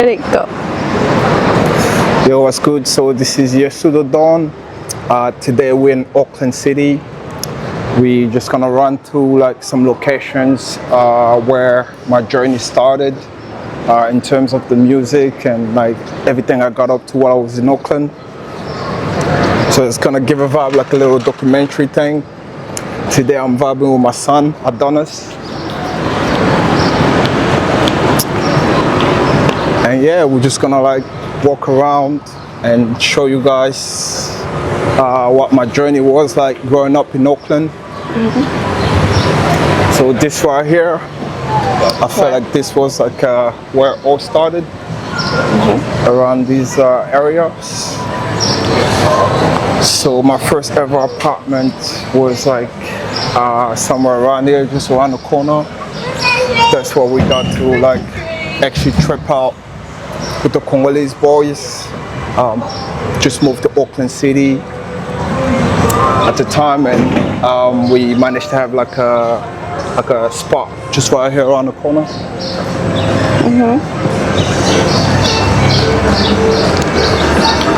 Let it go. Yo, what's good? So this is YESU the Dawn. Today we're in Auckland City. We're just gonna run through like some locations where my journey started in terms of the music and like everything I got up to while I was in Auckland. So it's gonna give a vibe like a little documentary thing. Today I'm vibing with my son, Adonis. And yeah, we're just gonna like walk around and show you guys what my journey was like growing up in Auckland. So this right here, I felt like this was like where it all started, around these areas. So my first ever apartment was like somewhere around here, just around the corner. That's where we got to like actually trip out with the Congolese boys. Just moved to Auckland City at the time, and we managed to have like a spot just right here around the corner.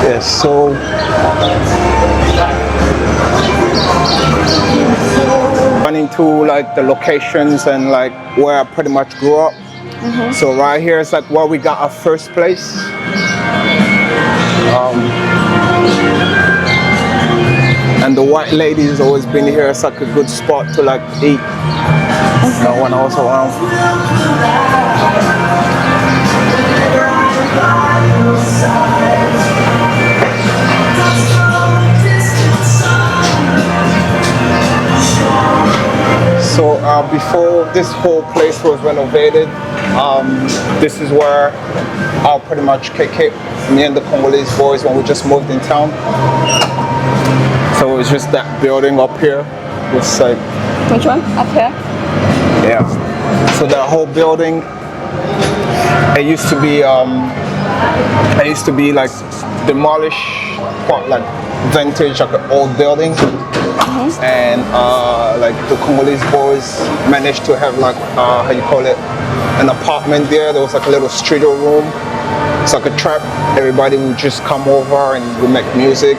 Yeah, so running through like the locations and like where I pretty much grew up. So right here is like where we got our first place. And the white lady has always been here. It's like a good spot to like eat when I was around. So before this whole place was renovated, this is where I'll pretty much kick it, me and the Congolese boys, when we just moved in town. So it was just that building up here. It's like, Which one? Up here? yeah. So that whole building, it used to be like demolished, quite like vintage, like an old building. And like the Congolese boys managed to have like how you call it, an apartment there. There was like a little studio room. It's like a trap. Everybody would just come over and we make music.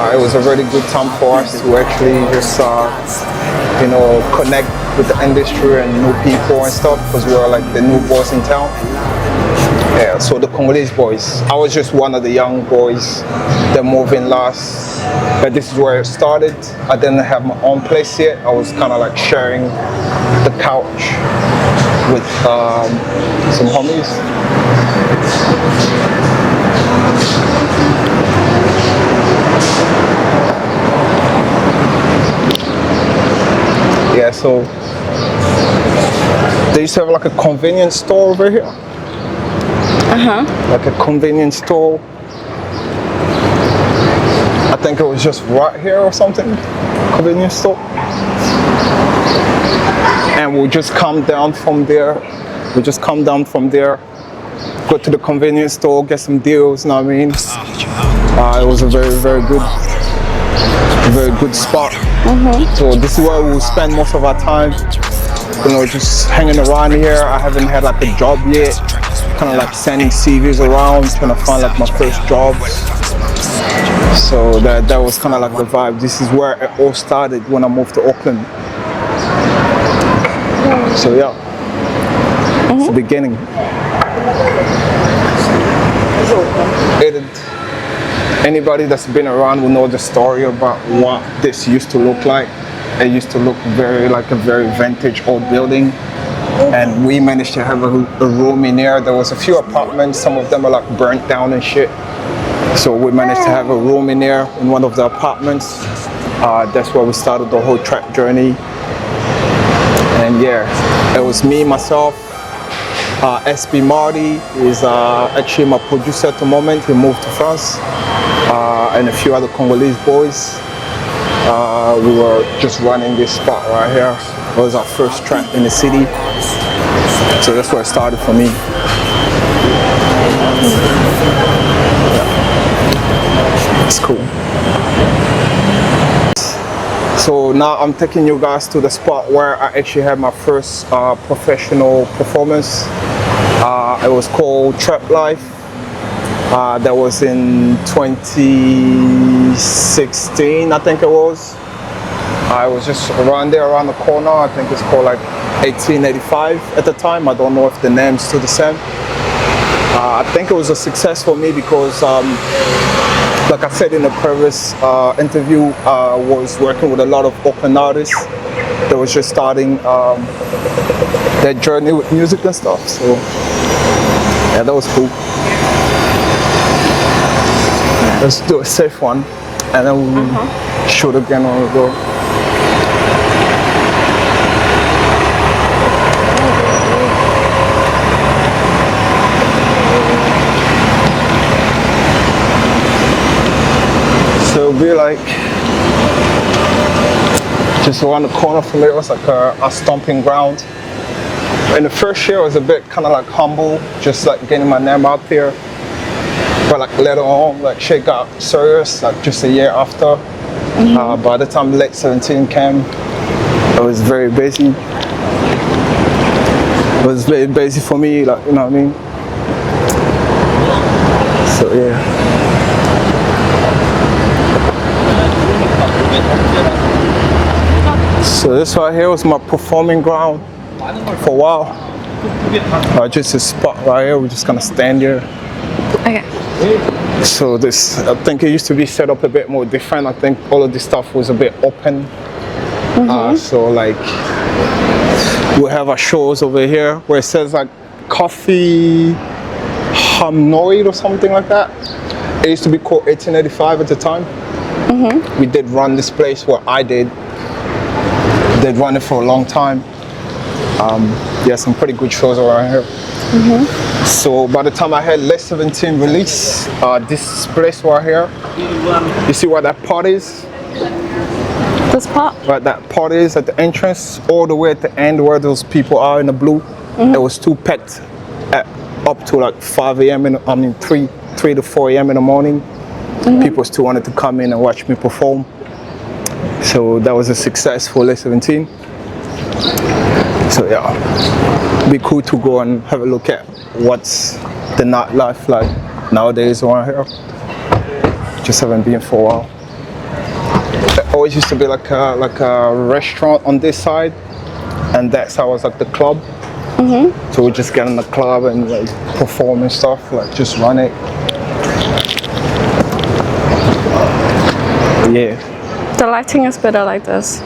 It was a really good time for us to actually just you know, connect with the industry and new people and stuff, because we were like the new boys in town. Yeah, so the Congolese boys. I was just one of the young boys that moved in last, but this is where it started. I didn't have my own place yet. I was kind of like sharing the couch with some homies. Yeah, so they used to have like a convenience store over here. Like a convenience store. I think it was just right here or something. Convenience store. And we'll just come down from there. Go to the convenience store, get some deals, you know what I mean? It was a very good spot. So this is where we'll spend most of our time, you know, just hanging around here. I haven't had like a job yet, kind of like sending CVs around, trying to find like my first jobs. So that was kind of like the vibe. This is where it all started when I moved to Auckland. So yeah, it's the beginning. Anybody that's been around will know the story about what this used to look like. It used to look like a very vintage old building, and we managed to have a room in there. There was a few apartments, some of them are like burnt down and shit. So we managed to have a room in there in one of the apartments. That's where we started the whole trap journey. And yeah, it was me, myself. SB Marty is actually my producer at the moment. He moved to France, and a few other Congolese boys. We were just running this spot right here. It was our first trap in the city, so that's where it started for me. Yeah. It's cool. So now I'm taking you guys to the spot where I actually had my first professional performance. It was called TRAPLIFE. That was in 2016, I think it was. I was just around there, around the corner. I think it's called like 1885 at the time. I don't know if the name's still the same. I think it was a success for me because, like I said in the previous interview, I was working with a lot of Auckland artists that was just starting their journey with music and stuff. So yeah, that was cool. Let's do a safe one, and then we'll shoot again when we go. So it'll be like just around the corner from it. It was like a stomping ground. In the first year, I was a bit kind of like humble, just like getting my name out there. But like later on, like shit got serious, like just a year after. By the time late 17 came, I was very busy. It was very busy for me, like, you know what I mean? So yeah. So this right here was my performing ground for a while. Just a spot right here, we're just gonna stand here. Okay. So this, I think it used to be set up a bit more different. I think all of this stuff was a bit open. So like, we have our shows over here where it says like Coffee Hamnoid or something like that. It used to be called 1885 at the time. We did run this place where I did run it for a long time. Yeah, some pretty good shows around here. So by the time I had Late 17 release, this place right here, you see where that part is? This part? Right, that part is at the entrance, all the way at the end where those people are in the blue. It was too packed up to like 5 a.m. 3 to 4 a.m. in the morning. People still wanted to come in and watch me perform. So that was a success for Late 17. So yeah, be cool to go and have a look at what's the nightlife like nowadays around here. Just haven't been for a while. There always used to be like a restaurant on this side, and that side was like the club. So we just get in the club and like perform and stuff, like just run it. Yeah. The lighting is better like this.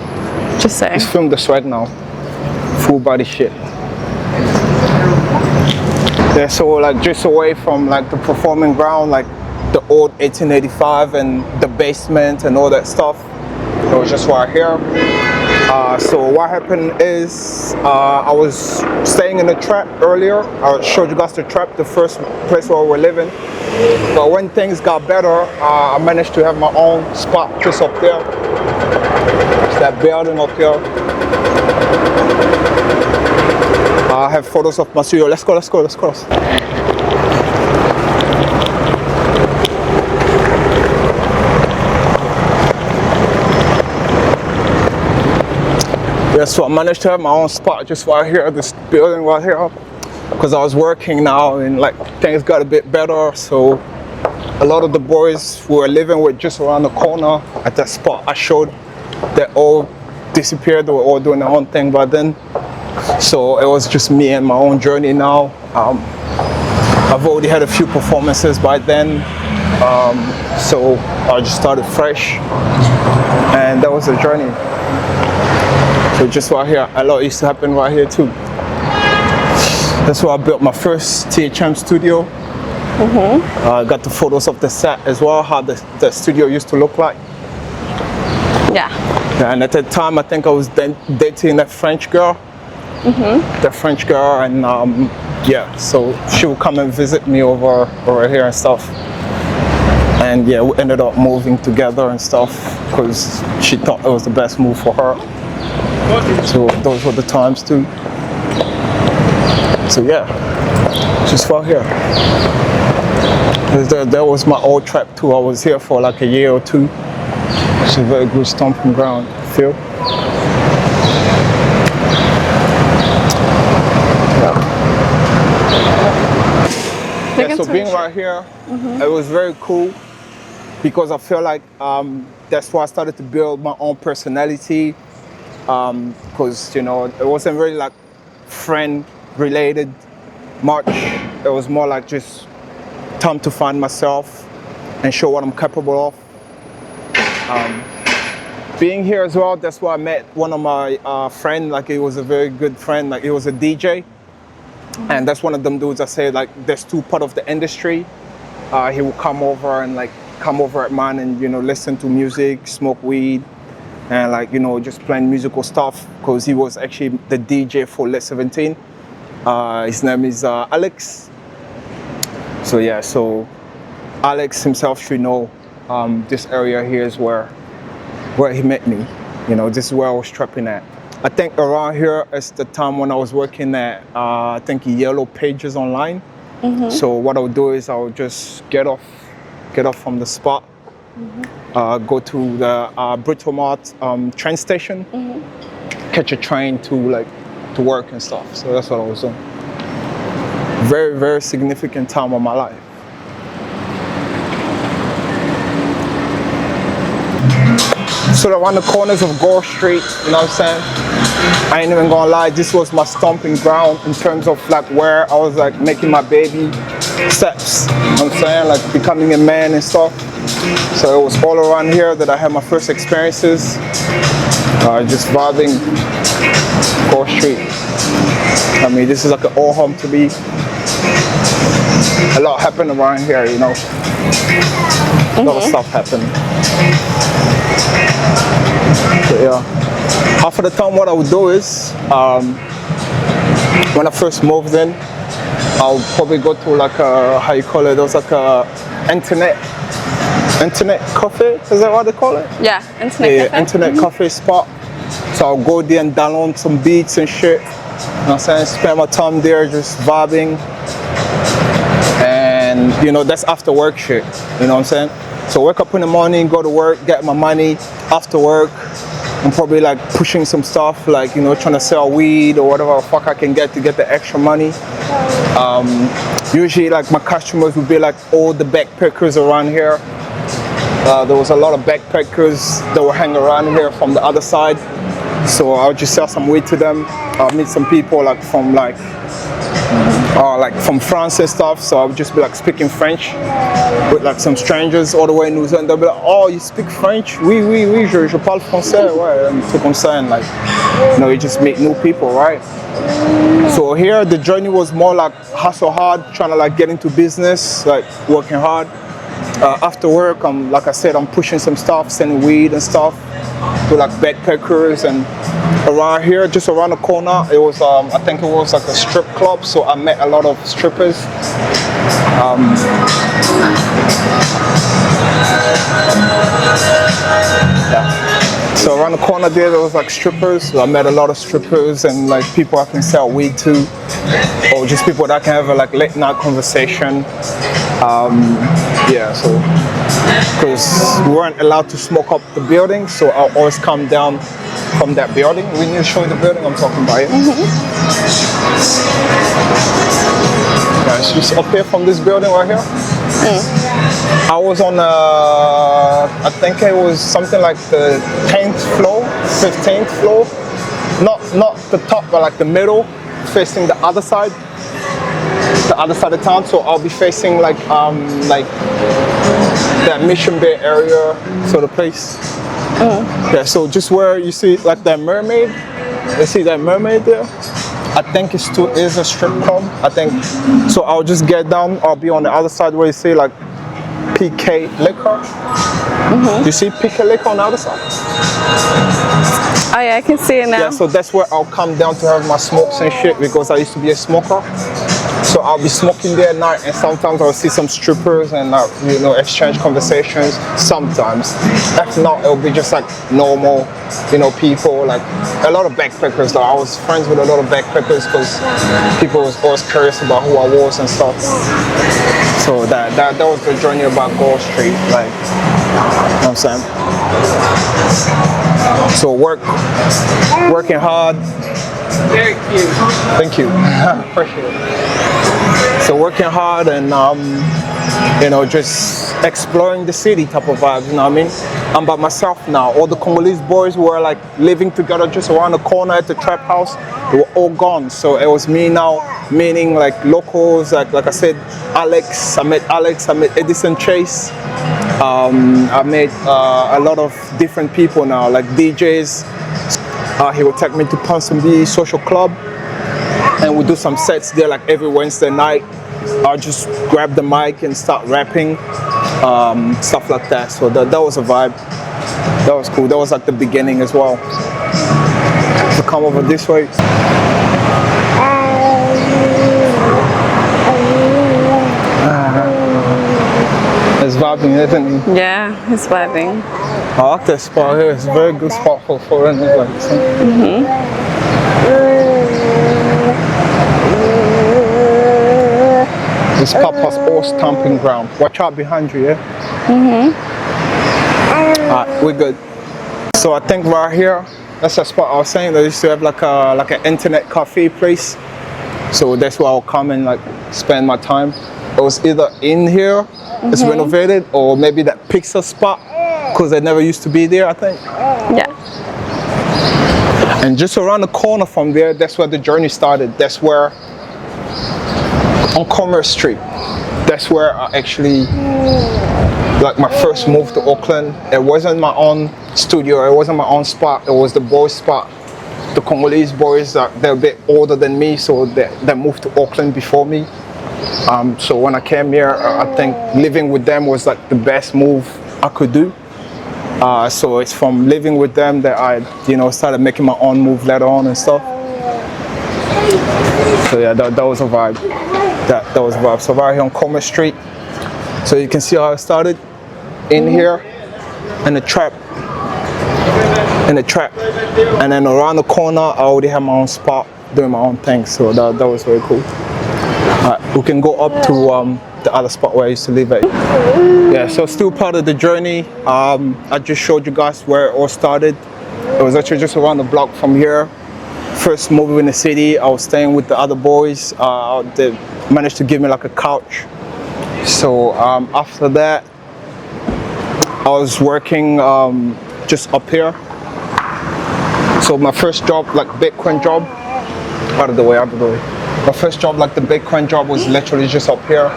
Just saying. Just film the sweat now. Full body shit. Yeah, so like just away from like the performing ground, like the old 1885 and the basement and all that stuff. It was just right here. So what happened is I was staying in the trap earlier. I showed you guys the trap, the first place where we were living. But when things got better, I managed to have my own spot just up there. It's that building up here. I have photos of my studio. Let's go. Yeah, so I managed to have my own spot just right here, this building right here, because I was working now and like things got a bit better. So a lot of the boys who were living with just around the corner at that spot I showed, they all disappeared. They were all doing their own thing by then. So it was just me and my own journey now. I've already had a few performances by then, so I just started fresh, and that was the journey. So just right here, a lot used to happen right here too. That's where I built my first THM studio. I got the photos of the set as well, how the studio used to look like. Yeah. And at that time, I think I was dating that French girl. The French girl, and yeah, so she would come and visit me over here and stuff. And yeah, we ended up moving together and stuff because she thought it was the best move for her. So those were the times too. So yeah, just right here. That was my old trap too. I was here for like a year or two. It's a very good stomping ground, I feel. Yeah. Yeah, so being right here, it was very cool because I feel like that's why I started to build my own personality. Because you know, it wasn't really like friend related much. It was more like just time to find myself and show what I'm capable of. Being here as well, that's why I met one of my friends. Like, he was a very good friend. Like, he was a DJ, and that's one of them dudes I say, like, there's two part of the industry. He will come over and like come over at mine and, you know, listen to music, smoke weed, and like, you know, just playing musical stuff, because he was actually the DJ for Let 17. His name is Alex. So yeah, so Alex himself should know this area here is where he met me. You know, this is where I was trapping at. I think around here is the time when I was working at I think Yellow Pages online. So what I would do is I would just get off from the spot, go to the Britomart train station, catch a train to work and stuff. So that's what I was doing. Very, very significant time of my life. So around the corners of Gore Street, you know what I'm saying? I ain't even gonna lie, this was my stomping ground in terms of like where I was like making my baby steps. You know what I'm saying? Like becoming a man and stuff. So it was all around here that I had my first experiences. Just vibing Gore Street. I mean, this is like an old home to me. A lot happened around here, you know. A lot of stuff happened. So yeah. Half of the time what I would do is, when I first moved in, I'll probably go to like a, how you call it, there was like a internet cafe, is that what they call it? Yeah, internet cafe. Internet cafe spot. So I'll go there and download some beats and shit. You know what I'm saying? Spend my time there just vibing. And you know, that's after work shit. You know what I'm saying? So wake up in the morning, go to work, get my money. After work, I'm probably like pushing some stuff, like, you know, trying to sell weed or whatever the fuck I can get to get the extra money. Usually like my customers would be like all the backpackers around here. There was a lot of backpackers that were hanging around here from the other side. So I'll just sell some weed to them. I'll meet some people like from France and stuff. So I'll just be like speaking French with like some strangers all the way in New Zealand. They'll be like, oh, you speak French? Oui, je parle français. Ouais, un truc comme ça. And like, you know, you just meet new people, right? So here the journey was more like hustle hard, trying to like get into business, like working hard. After work, like I said, I'm pushing some stuff, selling weed and stuff to like backpackers. And around here, just around the corner, it was I think it was like a strip club. So I met a lot of strippers. So around the corner there was like strippers. So I met a lot of strippers and like people I can sell weed to, or just people that I can have a like late night conversation. Yeah, so because we weren't allowed to smoke up the building, so I'll always come down from that building. We need to show you the building I'm talking about here. Guys, just up here from this building right here. I was on I think it was something like the 10th floor, 15th floor. Not the top, but like the middle, facing the other side. The other side of town, so I'll be facing like that Mission Bay area sort of place. Yeah, so just where you see like that mermaid, you see that mermaid there? I think it is a strip club, I think. So I'll just get down, I'll be on the other side where you see like PK Liquor. You see PK Liquor on the other side? Oh yeah, I can see it now. Yeah, so that's where I'll come down to have my smokes and shit, because I used to be a smoker. So I'll be smoking there at night, and sometimes I'll see some strippers and you know, exchange conversations. Sometimes, if not, it'll be just like normal, you know, people, like a lot of backpackers. Though I was friends with a lot of backpackers because people was always curious about who I was and stuff. So that was the journey about Gore Street, like, you know what I'm saying? So working hard. Very cute. Thank you. Appreciate it. So So working hard and you know, just exploring the city type of vibe, you know what I mean? I'm by myself now. All the Congolese boys who were like living together just around the corner at the trap house, they were all gone. So it was me now, meaning like locals, like I said, I met Edison Chase. I met a lot of different people now, like DJs. He will take me to Ponsonby Social Club, and we do some sets there like every Wednesday night. I'll just grab the mic and start rapping, stuff like that. So that was a vibe. That was cool. That was like the beginning as well. So come over this way. It's vibing, isn't it? Yeah, it's vibing. I like this spot here. It's a very good spot for foreign like. This Papa's all stomping ground. Watch out behind you, yeah? Alright, we're good. So I think right here, that's a spot I was saying. They used to have like an internet cafe place. So that's where I'll come and like spend my time. It was either in here, it's renovated, or maybe that pizza spot, because they never used to be there, I think. Yeah. And just around the corner from there, that's where the journey started. That's where, on Commerce Street, that's where I actually, like my first move to Auckland. It wasn't my own studio, it wasn't my own spot, it was the boys' spot. The Congolese boys, they're a bit older than me, so they moved to Auckland before me. So when I came here, I think living with them was like the best move I could do. So it's from living with them that I, you know, started making my own move later on and stuff. So yeah, that was a vibe. That was a vibe. So right here on Commerce Street. So you can see how I started in here in the trap. And then around the corner, I already have my own spot doing my own thing. So that was very cool. We can go up to the other spot where I used to live at. Yeah, so still part of the journey. I just showed you guys where it all started. It was actually just around the block from here. First moving in the city, I was staying with the other boys. They managed to give me like a couch. So after that, I was working just up here. So my first job, like Bitcoin job, out of the way. My first job, like the Bitcoin job, was literally just up here.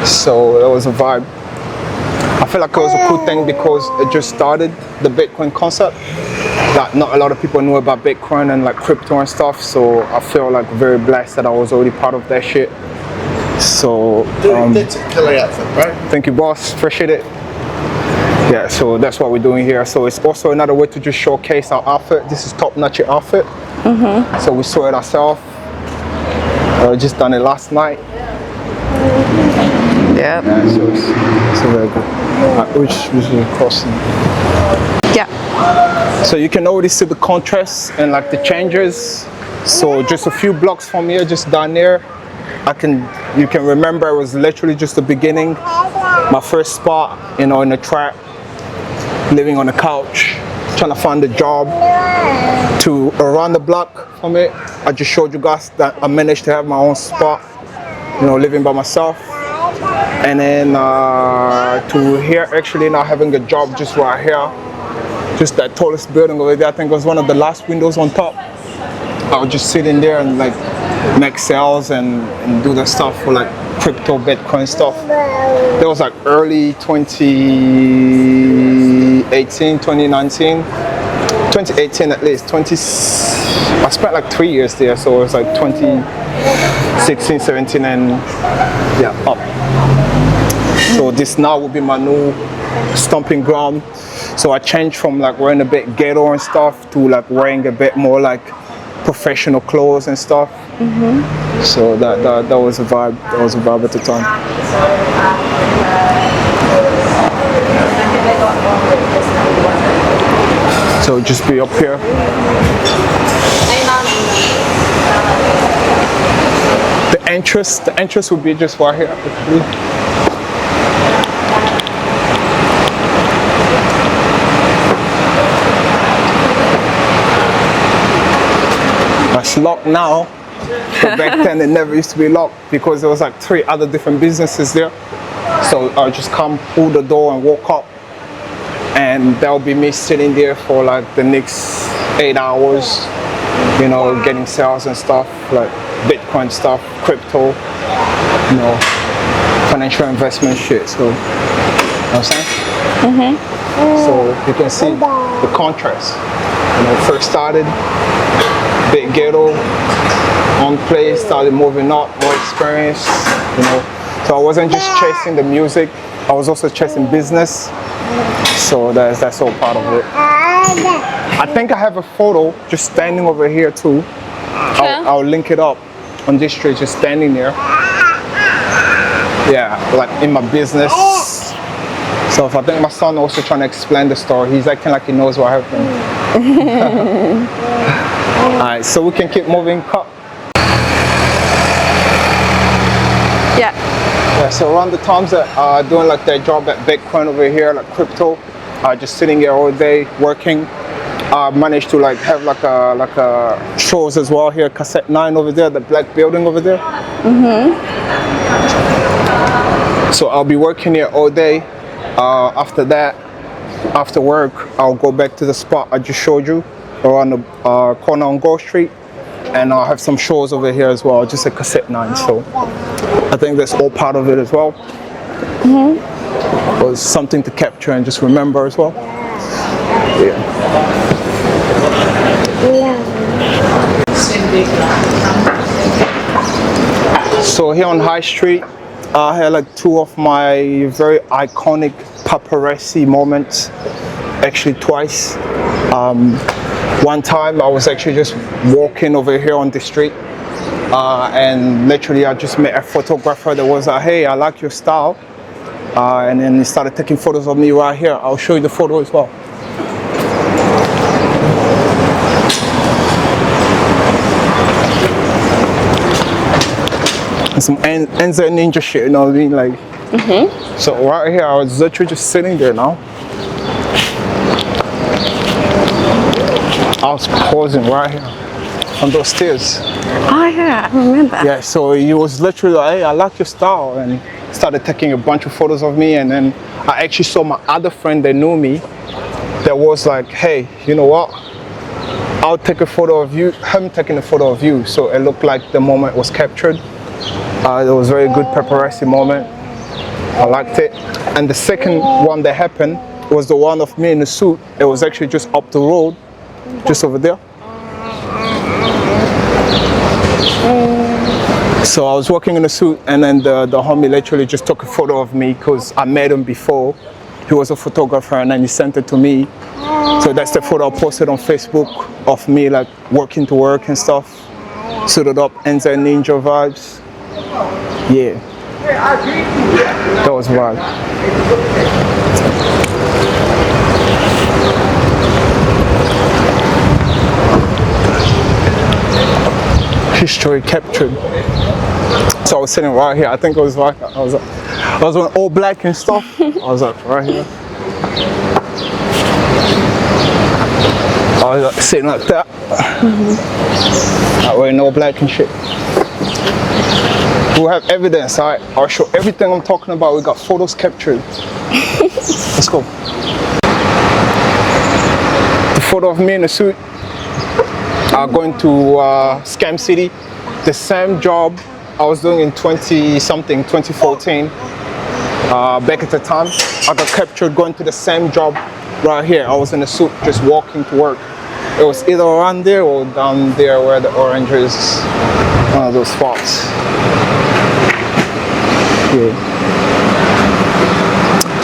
So that was a vibe. I feel like it was a cool thing because it just started the Bitcoin concept. Like not a lot of people knew about Bitcoin and like crypto and stuff. So I feel like very blessed that I was already part of that shit. So that's a killer outfit, right? Thank you, boss. Appreciate it. Yeah, so that's what we're doing here. So it's also another way to just showcase our outfit. This is top-notch outfit. So we saw it ourselves. Just done it last night. Yep. Yeah, so it's very good. Which is crossing. Yeah. So you can already see the contrast and like the changes. So just a few blocks from here, just down there, you can remember it was literally just the beginning. My first spot, you know, in the trap, living on a couch, trying to find a job. To around the block from it, I just showed you guys that I managed to have my own spot, you know, living by myself. And then to here, actually now having a job just right here, just that tallest building over there. I think it was one of the last windows on top. I would just sit in there and like make sales and do the stuff for like crypto, Bitcoin stuff. That was like early 2018, 2019. 2018 at least. I spent like 3 years there, so it was like 2016, 17, and yeah, up. So this now will be my new stomping ground. So I changed from like wearing a bit ghetto and stuff to like wearing a bit more like professional clothes and stuff. So that was a vibe. That was a vibe at the time. So just be up here. The entrance would be just right here. It's locked now, But back then, it never used to be locked because there was like 3 other different businesses there. So I'll just come through the door and walk up, and that'll be me sitting there for like the next 8 hours, you know, getting sales and stuff, like Bitcoin stuff, crypto, you know, financial investment shit. So, you know what I'm saying? So you can see the contrast. You know, first started, big ghetto, on place, started moving up, more experience, you know. So I wasn't just chasing the music, I was also chasing business. So that's all part of it. I think I have a photo just standing over here too. I'll link it up on this street, just standing there. Yeah, like in my business. So if I think my son also trying to explain the story, he's acting like he knows what happened. Alright, so we can keep moving. Yeah, so around the times that doing like that job at Bitcoin over here, like crypto, just sitting here all day working. I managed to like have like a shows as well here, Cassette 9 over there, the black building over there. So I'll be working here all day. After that, after work, I'll go back to the spot I just showed you around the corner on Gold Street, and I'll have some shows over here as well, just a Cassette 9. So I think that's all part of it as well. It was something to capture and just remember as well. Yeah. So here on High Street, I had like 2 of my very iconic paparazzi moments, actually twice. One time I was actually just walking over here on the street, and literally I just met a photographer that was like, hey, I like your style, and then he started taking photos of me right here. I'll show you the photo as well. And some Enza Ninja shit, you know what I mean? Like, so right here, I was literally just sitting there now. I was posing right here on those stairs. Oh yeah, I remember. Yeah, so he was literally like, hey, I like your style, and started taking a bunch of photos of me. And then I actually saw my other friend that knew me that was like, hey, you know what? I'll take a photo of you, him taking a photo of you. So it looked like the moment was captured. It was a very good paparazzi moment. I liked it. And the second one that happened was the one of me in the suit. It was actually just up the road, just over there. So I was walking in a suit, and then the homie literally just took a photo of me because I met him before. He was a photographer, and then he sent it to me. So that's the photo I posted on Facebook of me like working to work and stuff. Suited up, Enza Ninja vibes. Yeah, that was wild. History captured. So I was sitting right here. I think it was right. I was wearing all black and stuff. I was like right here. I was like sitting like that. Like wearing all black and shit. We'll have evidence, alright? I'll show everything I'm talking about. We got photos captured. Let's go. The photo of me in a suit. Going to Scam City. The same job I was doing in 2014. Back at the time, I got captured going to the same job right here. I was in a suit, just walking to work. It was either around there or down there where the orange is. One of those spots. Yeah.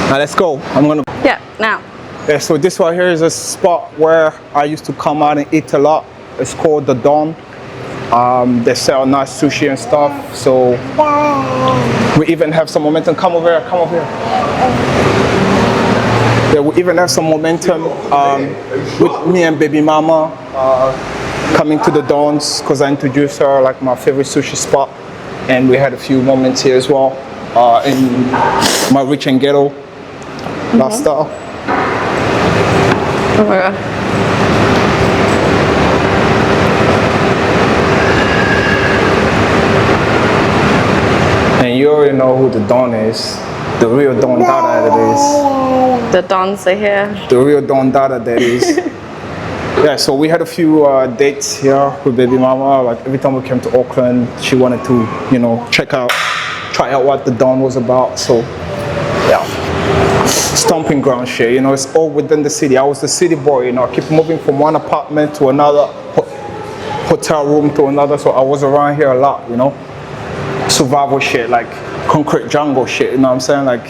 Now let's go. I'm gonna. Yeah, now. Yeah, so this right here is a spot where I used to come out and eat a lot. It's called the Dawn. They sell nice sushi and stuff. So we even have some momentum. Come over here. Come over here. Yeah, we even have some momentum with me and baby mama coming to the Dawns because I introduced her like my favorite sushi spot, and we had a few moments here as well in my rich and ghetto lifestyle. Oh my god. And you already know who the Don is. The real Don Dada that is. The dons are here. The real Don Dada that is. Yeah, so we had a few dates here with baby mama. Like every time we came to Auckland, she wanted to, you know, try out what the Don was about. So yeah, stomping ground shit. You know, it's all within the city. I was the city boy. You know, I keep moving from one apartment to another, hotel room to another. So I was around here a lot. You know, survival shit, like concrete jungle shit. You know what I'm saying? Like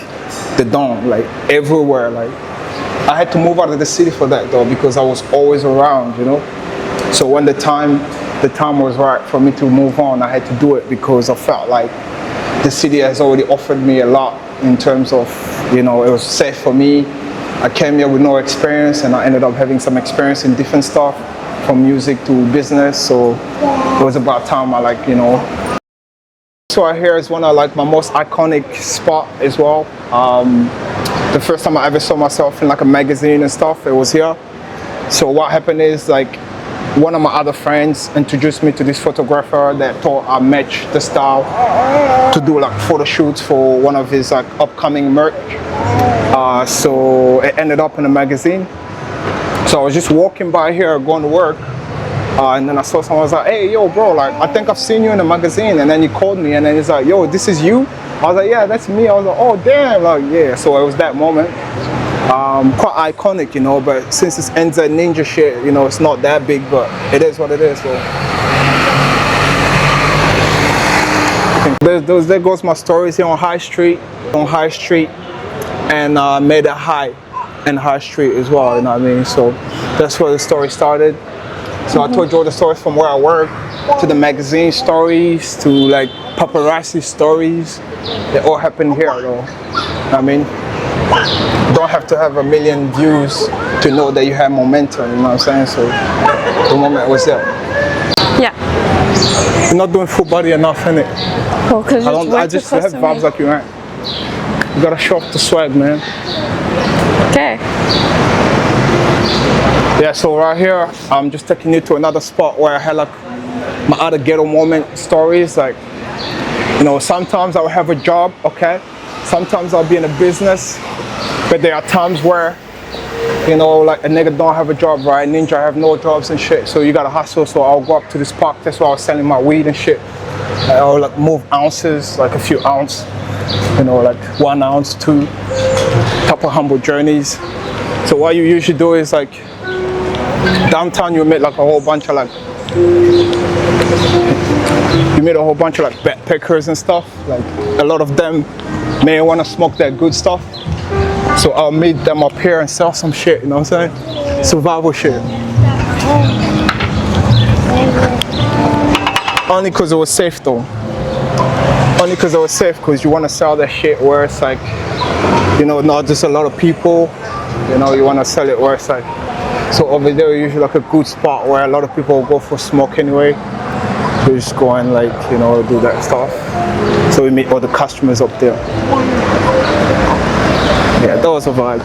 the Don, like everywhere, like. I had to move out of the city for that though, because I was always around, you know. So when the time was right for me to move on, I had to do it because I felt like the city has already offered me a lot in terms of, you know, it was safe for me. I came here with no experience and I ended up having some experience in different stuff, from music to business. So it was about time I, like, you know. So right here is one of like my most iconic spot as well. The first time I ever saw myself in like a magazine and stuff, it was here. So what happened is, like, one of my other friends introduced me to this photographer that thought I matched the style to do like photo shoots for one of his like upcoming merch. So it ended up in a magazine. So I was just walking by here going to work, and then I saw someone. I was like, hey, yo, bro, like, I think I've seen you in a magazine. And then he called me and then he's like, yo, this is you? I was like, yeah, that's me. I was like, oh, damn, like, yeah. So it was that moment. Quite iconic, you know, but since it's NZ Ninja shit, you know, it's not that big, but it is what it is. So there goes my stories here on High Street, and made it high and High Street as well, you know what I mean? So that's where the story started. So I told you all the stories from where I work, to the magazine stories, to like paparazzi stories. They all happen here though. I mean, don't have to have a million views to know that you have momentum, you know what I'm saying? So the moment was there. Yeah. You're not doing full body enough, innit? Well, because I just have vibes like you, right? You gotta show off the swag, man. Okay. Yeah, so right here, I'm just taking you to another spot where I had like my other ghetto moment stories. Like, you know, sometimes I'll have a job, okay? Sometimes I'll be in a business, but there are times where, you know, like a nigga don't have a job, right? Ninja have no jobs and shit, so you gotta hustle. So I'll go up to this park, that's why I was selling my weed and shit. I'll like move ounces, like a few ounces, you know, like 1 ounce, 2, couple humble journeys. So what you usually do is, like, downtown you meet like a whole bunch of like, backpackers and stuff. Like a lot of them may want to smoke that good stuff. So I'll meet them up here and sell some shit, you know what I'm saying? Survival shit. Only because it was safe though. Only because it was safe, because you want to sell that shit where it's like, you know, not just a lot of people. You know, you want to sell it where it's like, so over there usually like a good spot where a lot of people go for smoke anyway. We just go and, like, you know, do that stuff. So we meet all the customers up there. Yeah, that was a vibe.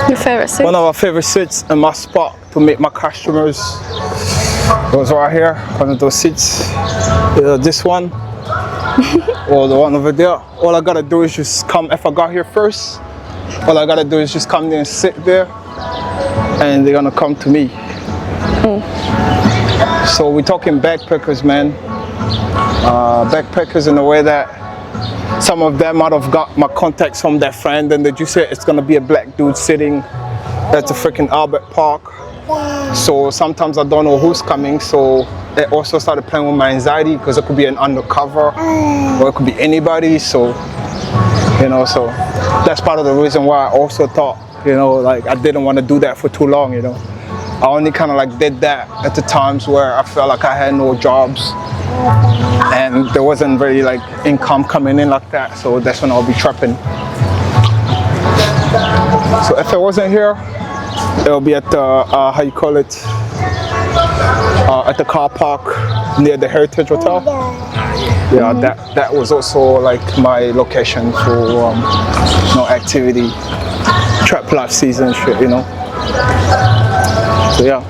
Your favorite seat? One of our favorite seats in my spot to meet my customers was right here, one of those seats. This one. Or the one over there. All I gotta do is just come. If I got here first, all I gotta do is just come there and sit there, and they're gonna come to me. So we're talking backpackers, man. Backpackers in a way that some of them might have got my contacts from their friend, and they just said it's gonna be a black dude sitting at the freaking Albert Park. So sometimes I don't know who's coming, so it also started playing with my anxiety, because it could be an undercover or it could be anybody. So, you know, so that's part of the reason why I also thought, you know, like I didn't want to do that for too long, you know. I only kind of like did that at the times where I felt like I had no jobs and there wasn't really like income coming in like that. So that's when I'll be trapping. So if I wasn't here, it'll be at the, how you call it, at the car park near the Heritage Hotel. Yeah, that was also like my location for you know, activity, TRAPLIFE season shit, you know. So yeah.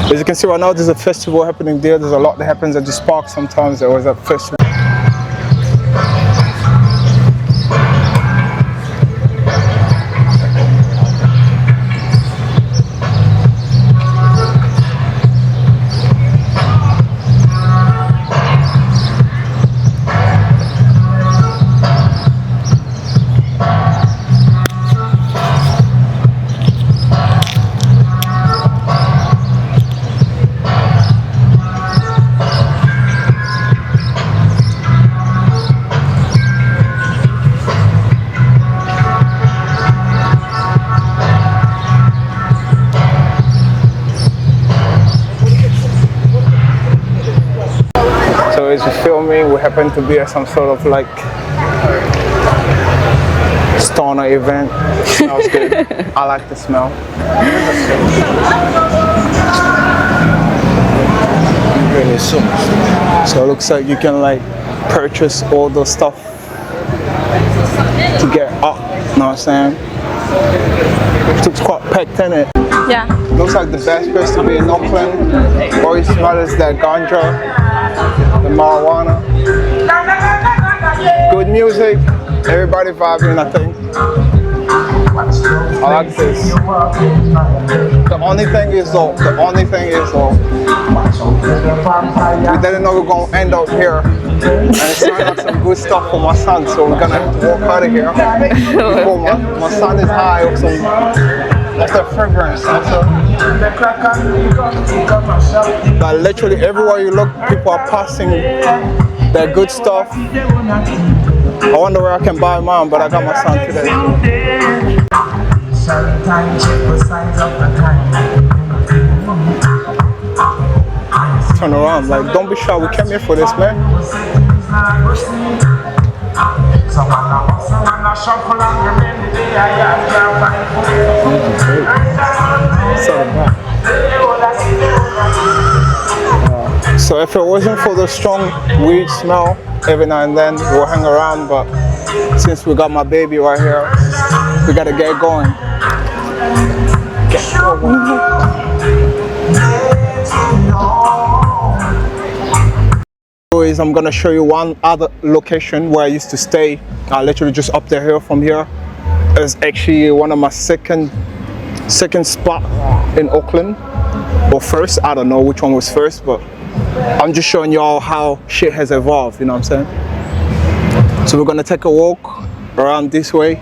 As you can see right now, there's a festival happening there. There's a lot that happens at this park sometimes. There was a festival. So as you feel me, we happen to be at some sort of like stoner event. Smells good. I like the smell. Really so much. So it looks like you can like purchase all the stuff to get up. You know what I'm saying? It's quite packed in it. Yeah. Looks like the best place to be in Auckland. All you smell is that ganja, the marijuana. Good music, everybody vibing, I think. I like this. The only thing is though, we didn't know we were going to end up here. And it's like some good stuff for my son, so we're going to have to walk out of here. Before my son is high of some of the fragrance. But literally everywhere you look, people are passing their good stuff. I wonder where I can buy mine, but I got my son today. Turn around, like don't be shy, we came here for this, man. So if it wasn't for the strong weed smell, every now and then we'll hang around, but since we got my baby right here, we gotta get going. I'm gonna show you one other location where I used to stay, literally just up the hill from here. It's actually one of my second spot in Auckland, or first, I don't know which one was first, but I'm just showing y'all how shit has evolved, you know what I'm saying? So we're gonna take a walk around this way.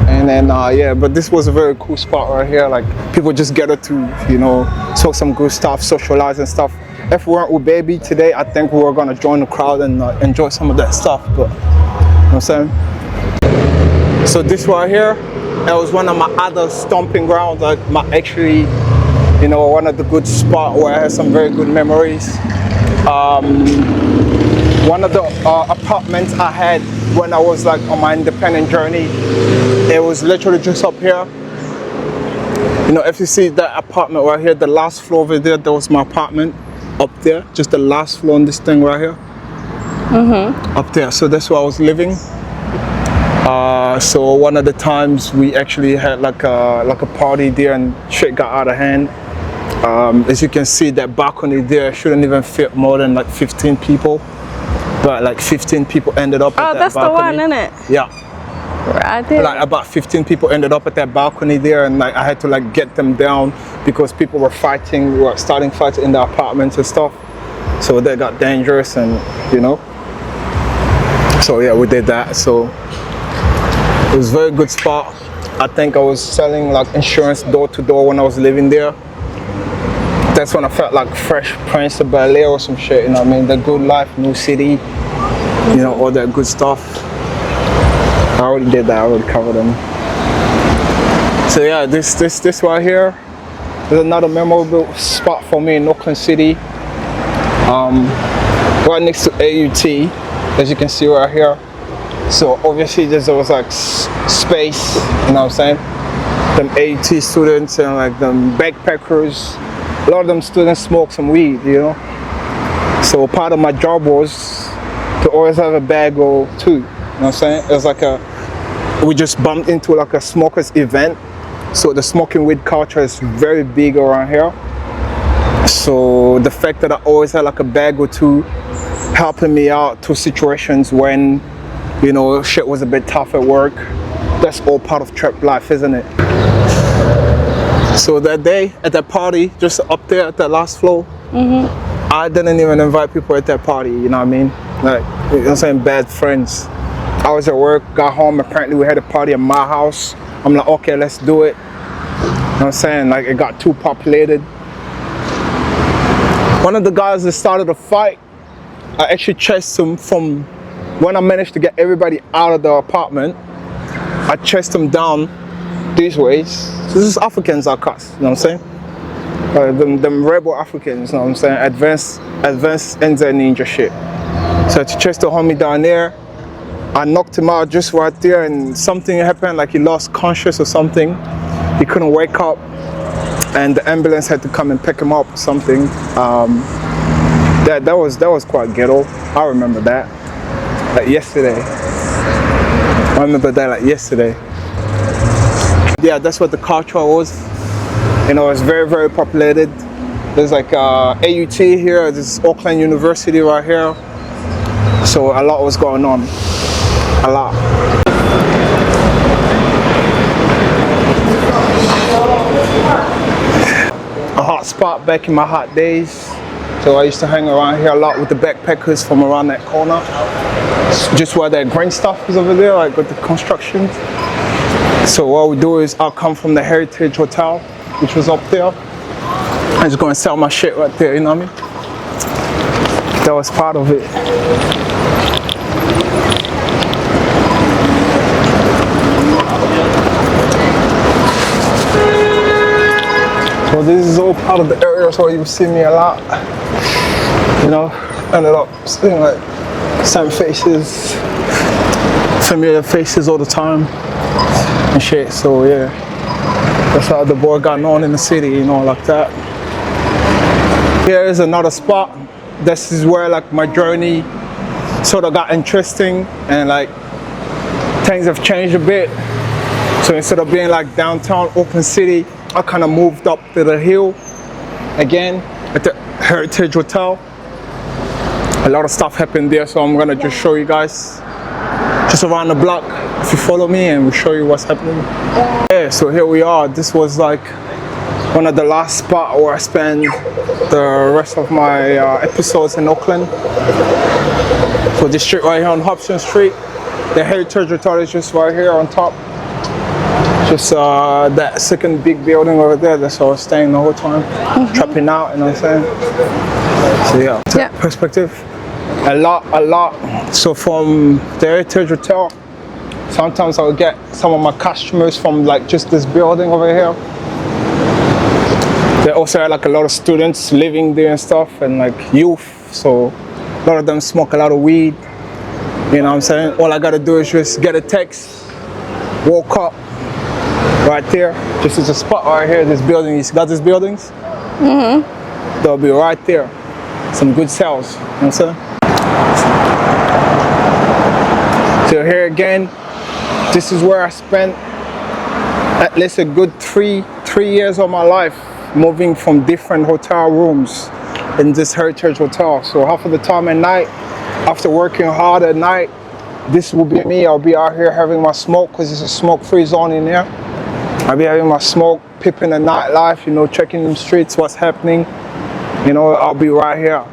And then yeah, but this was a very cool spot right here. Like people just gather to, you know, talk some good stuff, socialize and stuff. If we weren't with baby today, I think we were gonna join the crowd and enjoy some of that stuff, but you know what I'm saying? So this right here, that was one of my other stomping grounds, like actually, you know, one of the good spots where I had some very good memories. One of the apartments I had when I was like on my independent journey, it was literally just up here. You know, if you see that apartment right here, the last floor over there, that was my apartment up there, just the last floor on this thing right here. Up there, so that's where I was living. So one of the times we actually had like a party there and shit got out of hand. As you can see, that balcony there shouldn't even fit more than like 15 people. But like 15 people ended up at that that's balcony. the one, isn't it? Yeah. Right there. Like about 15 people ended up at that balcony there, and like I had to like get them down because people were fighting, were starting fights in the apartments and stuff. So that got dangerous, and you know. So yeah, we did that. So it was a very good spot. I think I was selling like insurance door to door when I was living there. That's when I felt like Fresh Prince of Bel-Air or some shit, you know what I mean? The good life, new city, you know, all that good stuff. I already did that, I already covered them. So yeah, this right here is another memorable spot for me in Auckland City. Right next to AUT, as you can see right here. So obviously there was like space, you know what I'm saying? Them AUT students and like them backpackers. A lot of them students smoke some weed, you know. So part of my job was to always have a bag or two, you know what I'm saying? It was like we just bumped into like a smokers event. So the smoking weed culture is very big around here. So the fact that I always had like a bag or two helping me out to situations when, you know, shit was a bit tough at work, that's all part of trap life, isn't it? So that day at that party, just up there at that last floor, I didn't even invite people at that party, you know what I mean? Like, you know what I'm saying, bad friends. I was at work, got home, apparently we had a party at my house. I'm like, okay, let's do it. You know what I'm saying? Like, it got too populated. One of the guys that started a fight, I actually chased him from when I managed to get everybody out of the apartment. I chased him down these ways. This is Africans are cuss, you know what I'm saying? Them rebel Africans, you know what I'm saying? Advanced NZ ninja shit. So I chased the homie down there. I knocked him out just right there, and something happened, like he lost conscious or something. He couldn't wake up, and the ambulance had to come and pick him up or something. That was quite ghetto. I remember that, like yesterday. I remember that like yesterday. Yeah, that's what the culture was. You know, it's very, very populated. There's like AUT here. There's Auckland University right here. So a lot was going on. A lot. A hot spot back in my hot days. So I used to hang around here a lot with the backpackers from around that corner. Just where that green stuff is over there, like with the construction. So what we do is I'll come from the Heritage Hotel, which was up there. I'm just gonna sell my shit right there, you know what I mean? That was part of it. So this is all part of the areas where you see me a lot. You know, ended up seeing like same faces, familiar faces all the time and shit. So yeah, that's how the boy got known in the city, you know, like that. Here is another spot. This is where like my journey sort of got interesting, and like things have changed a bit. So instead of being like downtown Auckland City, I kind of moved up to the hill again at the Heritage Hotel. A lot of stuff happened there, so I'm gonna just show you guys just around the block if you follow me, and we'll show you what's happening. Yeah, so here we are. This was like one of the last spots where I spent the rest of my episodes in Auckland. So this street right here on Hobson Street, the Heritage Hotel is just right here on top. Just that second big building over there, that's where I was staying the whole time, trapping out, you know what I'm saying? So yeah, perspective, a lot. So from the Heritage Hotel, sometimes I'll get some of my customers from like just this building over here. They also had like a lot of students living there and stuff, and like youth, so a lot of them smoke a lot of weed, you know what I'm saying? All I gotta do is just get a text, walk up, right there, just as a spot right here, this building, you got these buildings? They'll be right there. Some good sales, you know what I'm saying? So here again, this is where I spent at least a good three years of my life, moving from different hotel rooms in this Heritage Hotel. So half of the time at night, after working hard at night, this will be me. I'll be out here having my smoke, because it's a smoke-free zone in there. I'll be having my smoke, peeping the nightlife, you know, checking the streets, what's happening. You know, I'll be right here.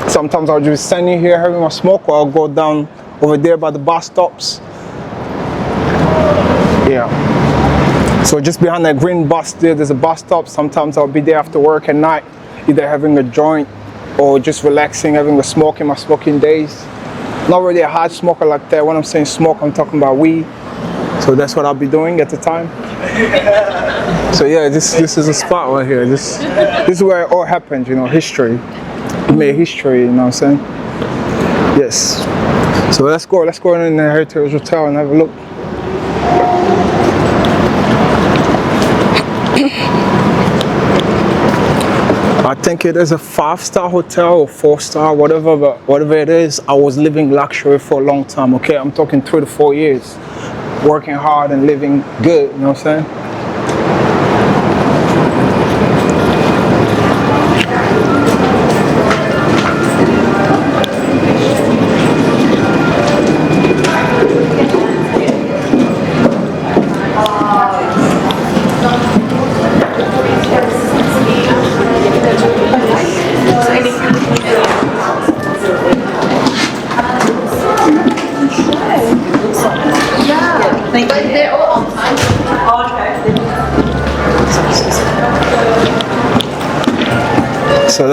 Sometimes I'll just standing here having my smoke, or I'll go down over there by the bus stops. Yeah. So just behind that green bus there's a bus stop. Sometimes I'll be there after work at night, either having a joint or just relaxing, having a smoke in my smoking days. Not really a hard smoker like that. When I'm saying smoke, I'm talking about weed. So that's what I'll be doing at the time. So yeah, this is a spot right here. This is where it all happened, you know, history. We made history, you know what I'm saying? Yes. So let's go in the Heritage Hotel and have a look. I think it is a 5-star hotel or 4-star, whatever it is. I was living luxury for a long time, okay? I'm talking 3 to 4 years. Working hard and living good, you know what I'm saying?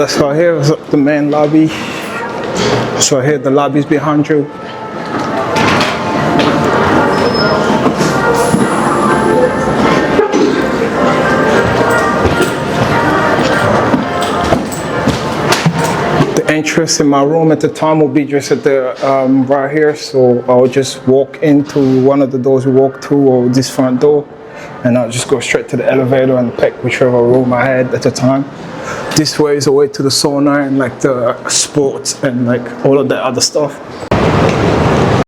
So here's the main lobby. So here the lobby's behind you. The entrance in my room at the time will be just at the right here. So I'll just walk into one of the doors we walk through, or this front door, and I'll just go straight to the elevator and pick whichever room I had at the time. This way is a way to the sauna and like the sports and like all of that other stuff.